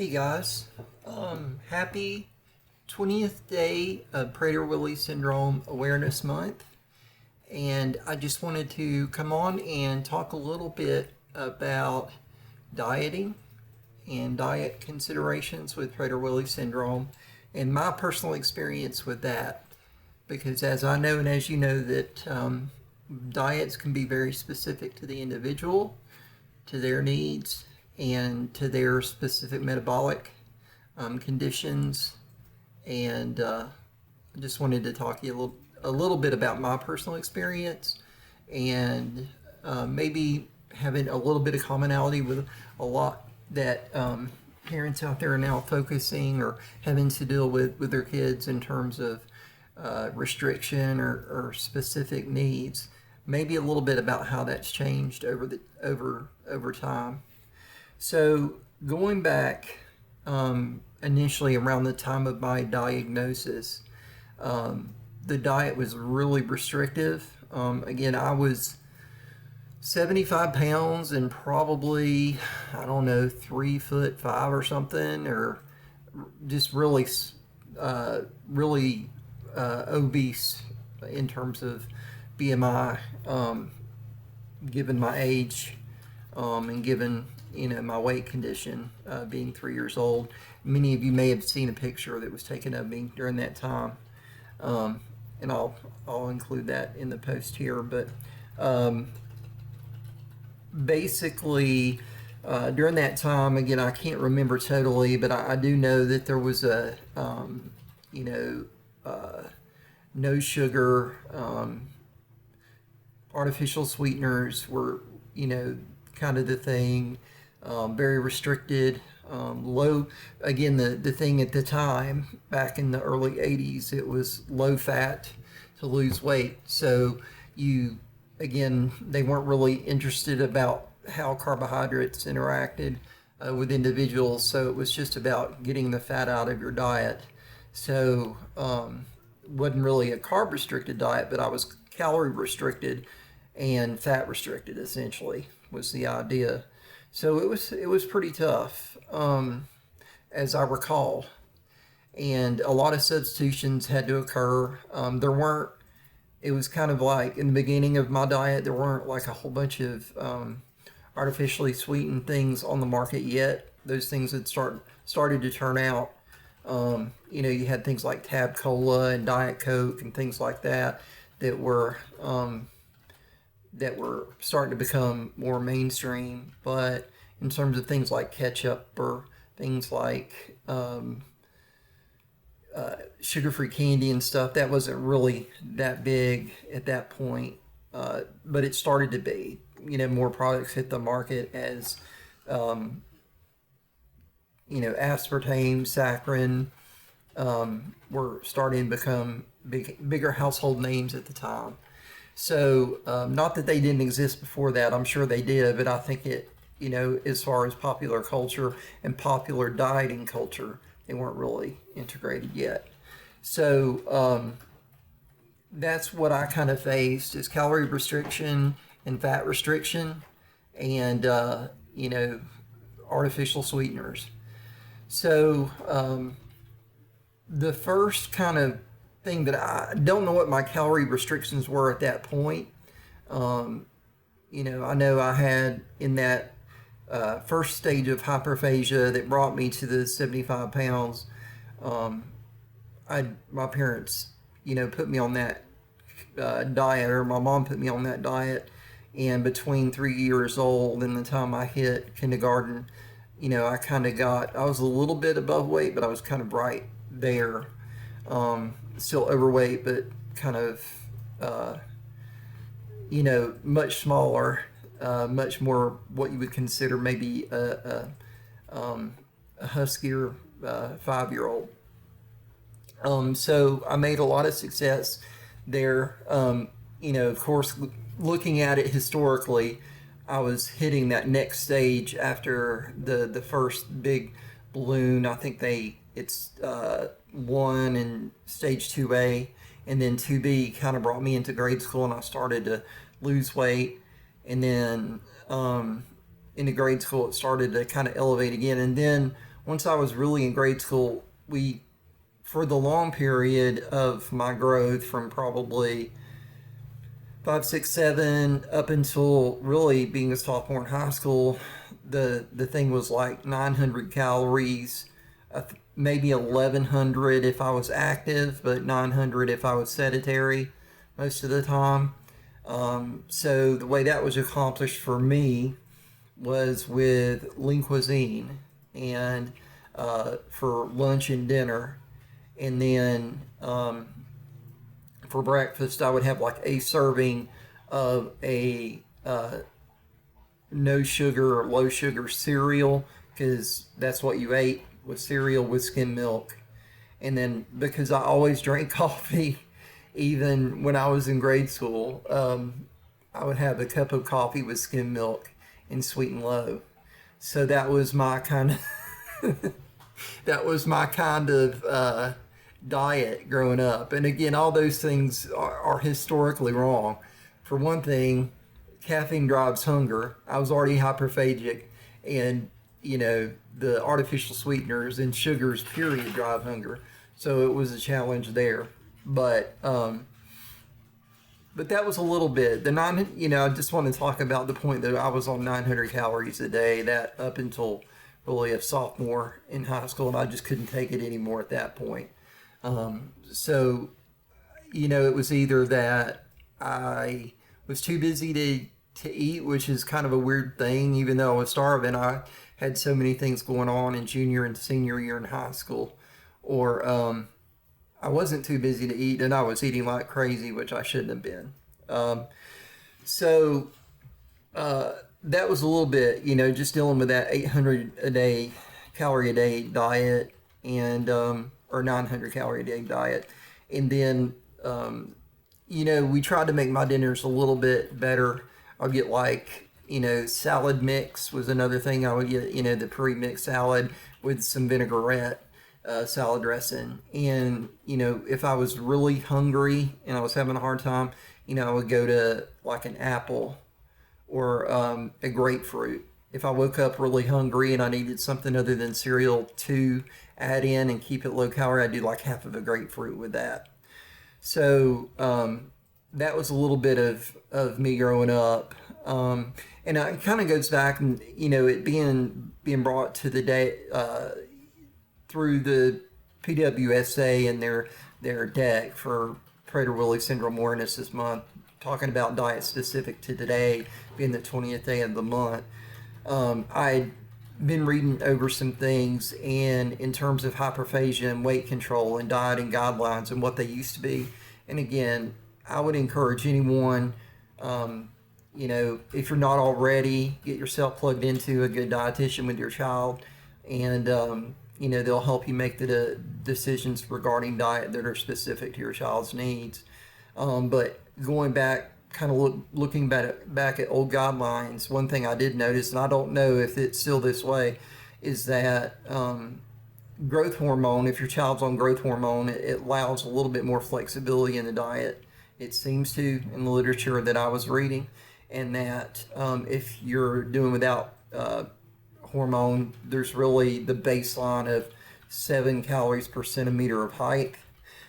Hey guys, happy 20th day of Prader Willi Syndrome Awareness Month. And I just wanted to come on and talk a little bit about dieting and diet considerations with Prader Willi Syndrome and my personal experience with that. Because as I know and as you know that diets can be very specific to the individual, to their needs, and to their specific metabolic conditions. And I just wanted to talk to you a little bit about my personal experience and maybe having a little bit of commonality with a lot that parents out there are now focusing or having to deal with their kids in terms of restriction or specific needs. Maybe a little bit about how that's changed over time. So going back initially around the time of my diagnosis, the diet was really restrictive. Again, I was 75 pounds and probably, I don't know, 3'5" or something, or just really obese in terms of BMI, given my age and given my weight condition, being 3 years old. Many of you may have seen a picture that was taken of me during that time, and I'll include that in the post here. But basically, during that time, again, I can't remember totally, but I do know that there was a no sugar, artificial sweeteners were kind of the thing. Very restricted, low. Again, the thing at the time, back in the early 80's, it was low fat to lose weight. So they weren't really interested about how carbohydrates interacted with individuals. So it was just about getting the fat out of your diet. So wasn't really a carb restricted diet, but I was calorie restricted and fat restricted, essentially, was the idea. So it was pretty tough, as I recall, and a lot of substitutions had to occur. There weren't. It was kind of like in the beginning of my diet, there weren't like a whole bunch of artificially sweetened things on the market yet. Those things had started to turn out. You had things like Tab Cola and Diet Coke and things like that that were starting to become more mainstream. But in terms of things like ketchup or things like sugar-free candy and stuff, that wasn't really that big at that point. But it started to be. More products hit the market as aspartame, saccharin were starting to become bigger household names at the time. So not that they didn't exist before that, I'm sure they did, but I think it, as far as popular culture and popular dieting culture, they weren't really integrated yet. So that's what I kind of faced, is calorie restriction and fat restriction and, artificial sweeteners. So the first kind of thing that I don't know what my calorie restrictions were at that point. I know I had in that first stage of hyperphagia that brought me to the 75 pounds. My parents, put me on that diet, or my mom put me on that diet. And between 3 years old and the time I hit kindergarten, I was a little bit above weight, but I was kind of right there. Still overweight, but kind of, much smaller, much more what you would consider maybe a huskier 5-year-old. So I made a lot of success there. Of course, looking at it historically, I was hitting that next stage after the first big balloon. I think it's 1 and stage 2A, and then 2B kind of brought me into grade school, and I started to lose weight. And then into grade school it started to kind of elevate again. And then once I was really in grade school, for the long period of my growth from probably 5, 6, 7 up until really being a sophomore in high school, the thing was like 900 calories, maybe 1100 if I was active, but 900 if I was sedentary most of the time. So the way that was accomplished for me was with lean cuisine and for lunch and dinner. And then for breakfast, I would have like a serving of a no sugar or low sugar cereal, because that's what you ate, with cereal with skim milk. And then because I always drank coffee, even when I was in grade school, I would have a cup of coffee with skim milk and sweet and low. So that was my kind of that was my kind of diet growing up. And again, all those things are historically wrong. For one thing, caffeine drives hunger. I was already hyperphagic, and the artificial sweeteners and sugars period drive hunger. So it was a challenge there. But that was a little bit. I just want to talk about the point that I was on 900 calories a day, that up until really a sophomore in high school, and I just couldn't take it anymore at that point. So it was either that I was too busy to eat, which is kind of a weird thing, even though I was starving. I had so many things going on in junior and senior year in high school, or I wasn't too busy to eat, and I was eating like crazy, which I shouldn't have been. So that was a little bit, just dealing with that 800 calorie a day diet, and or 900 calorie a day diet. And then, we tried to make my dinners a little bit better. I'll get like, salad mix was another thing. I would get, the pre-mixed salad with some vinaigrette. Salad dressing. And if I was really hungry and I was having a hard time, I would go to like an apple or a grapefruit. If I woke up really hungry and I needed something other than cereal to add in and keep it low calorie, I'd do like half of a grapefruit with that. So that was a little bit of me growing up. And it kind of goes back, and it being brought to the day through the PWSA and their deck for Prader Willi Syndrome Awareness this month, talking about diet specific to today, being the 20th day of the month. I'd been reading over some things, and in terms of hyperphagia and weight control and dieting guidelines and what they used to be. And again, I would encourage anyone, if you're not already, get yourself plugged into a good dietitian with your child, and they'll help you make the decisions regarding diet that are specific to your child's needs. But going back, kind of looking back at old guidelines, one thing I did notice, and I don't know if it's still this way, is that growth hormone, if your child's on growth hormone, it allows a little bit more flexibility in the diet. It seems to, in the literature that I was reading, and that if you're doing without hormone, there's really the baseline of 7 calories per centimeter of height.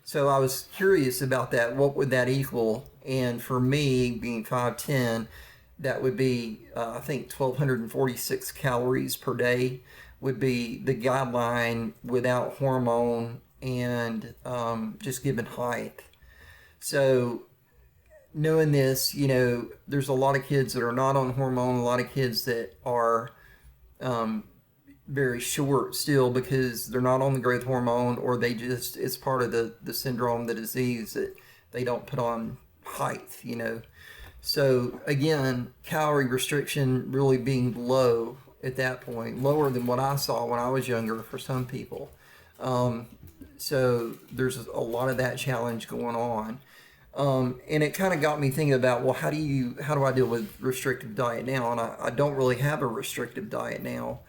So I was curious about that. What would that equal? And for me, being 5'10", that would be, I think, 1,246 calories per day would be the guideline without hormone and just given height. So knowing this, there's a lot of kids that are not on hormone, a lot of kids that are very short still because they're not on the growth hormone, or it's part of the syndrome, the disease, that they don't put on height, So again, calorie restriction really being low at that point, lower than what I saw when I was younger for some people. So there's a lot of that challenge going on. And it kind of got me thinking about, well, how do I deal with restrictive diet now? And I don't really have a restrictive diet now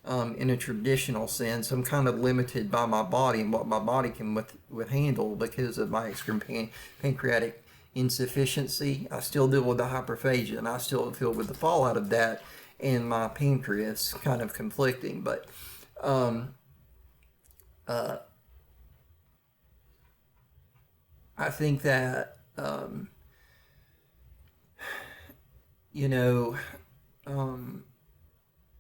in a traditional sense. I'm kind of limited by my body and what my body can handle because of my extreme pancreatic insufficiency. I still deal with the hyperphagia, and I still deal with the fallout of that, and my pancreas kind of conflicting. But Um, uh, I think that, you know, um,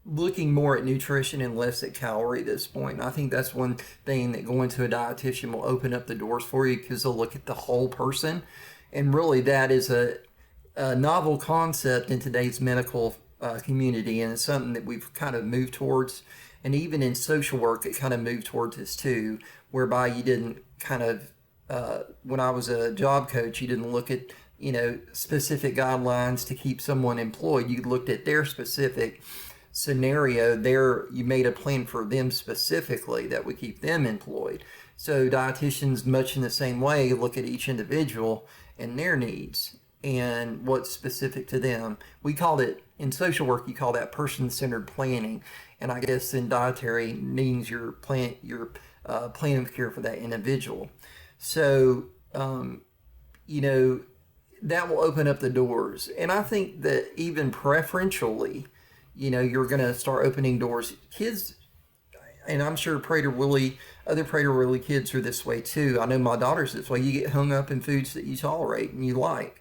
looking more at nutrition and less at calorie at this point. And I think that's one thing that going to a dietitian will open up the doors for you, because they'll look at the whole person. And really, that is a novel concept in today's medical community, and it's something that we've kind of moved towards. And even in social work, it kind of moved towards this too, whereby you didn't kind of, when I was a job coach, you didn't look at, specific guidelines to keep someone employed. You looked at their specific scenario there. You made a plan for them specifically that would keep them employed. So dietitians, much in the same way, look at each individual and their needs and what's specific to them. We called it, in social work, you call that person-centered planning, and I guess in dietary means your plan of care for that individual. So that will open up the doors. And I think that even preferentially, you're going to start opening doors. Kids, and I'm sure other Prader Willi kids are this way too. I know my daughter's this way. You get hung up in foods that you tolerate and you like.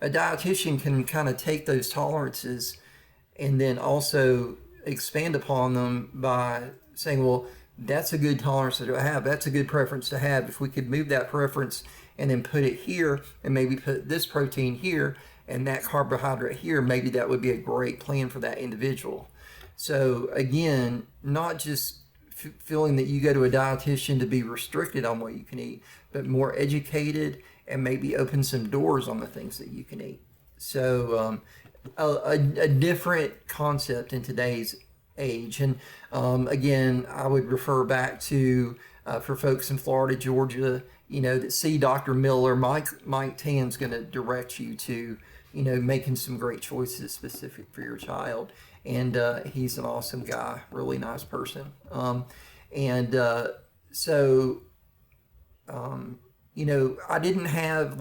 A dietitian can kind of take those tolerances and then also expand upon them by saying, well, that's a good tolerance to have. That's a good preference to have. If we could move that preference and then put it here and maybe put this protein here and that carbohydrate here, maybe that would be a great plan for that individual. So again, not just feeling that you go to a dietitian to be restricted on what you can eat, but more educated and maybe open some doors on the things that you can eat. So a different concept in today's age. And again, I would refer back to, for folks in Florida, Georgia, that see Dr. Miller, Mike Tan's going to direct you to, making some great choices specific for your child. And he's an awesome guy, really nice person. I didn't have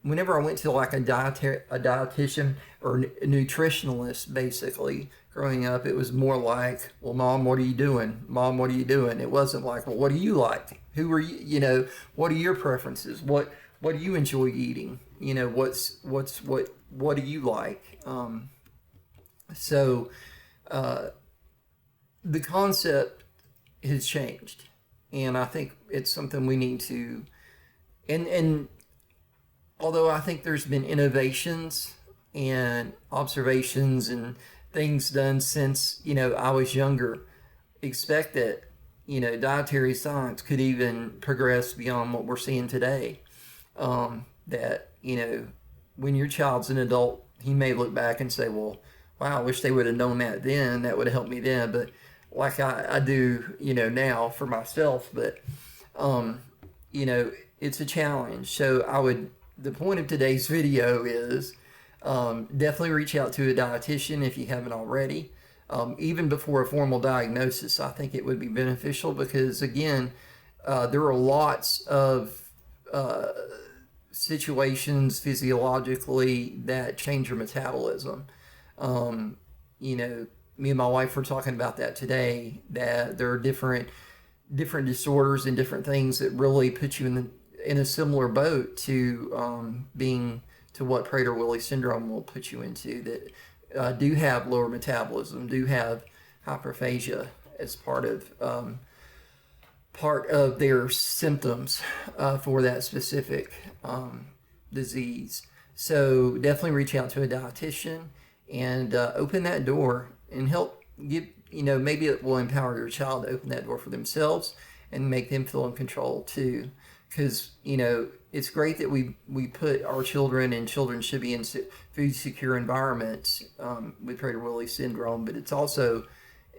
whenever I went to a dietitian or a nutritionalist, basically, growing up, it was more like, well, Mom, what are you doing? Mom, what are you doing? It wasn't like, well, what do you like? Who are you, what are your preferences? What do you enjoy eating? What do you like? The concept has changed, and I think it's something we need to, and although I think there's been innovations and observations and things done since, I was younger, expect that, dietary science could even progress beyond what we're seeing today. That, when your child's an adult, he may look back and say, well, wow, I wish they would have known that then. That would have helped me then. But like I do, now for myself. But, it's a challenge. So the point of today's video is definitely reach out to a dietitian if you haven't already. Even before a formal diagnosis, I think it would be beneficial because, again, there are lots of situations physiologically that change your metabolism. Me and my wife were talking about that today, that there are different disorders and different things that really put you in a similar boat to being to what Prader Willi syndrome will put you into, that do have lower metabolism, do have hyperphagia as part of their symptoms for that specific disease. So definitely reach out to a dietitian and open that door and help give, maybe it will empower your child to open that door for themselves and make them feel in control too. Because, it's great that we put our children, and children should be in food secure environments with Prader Willi syndrome, but it's also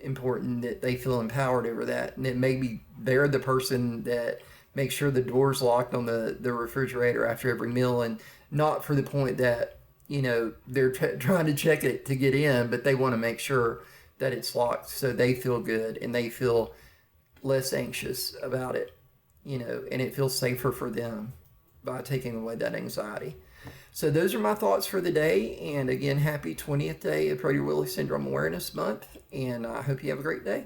important that they feel empowered over that, and that maybe they're the person that makes sure the door's locked on the refrigerator after every meal, and not for the point that, they're trying to check it to get in, but they want to make sure that it's locked so they feel good and they feel less anxious about it, and it feels safer for them by taking away that anxiety. So those are my thoughts for the day. And again, happy 20th day of Prader Willi Syndrome Awareness Month. And I hope you have a great day.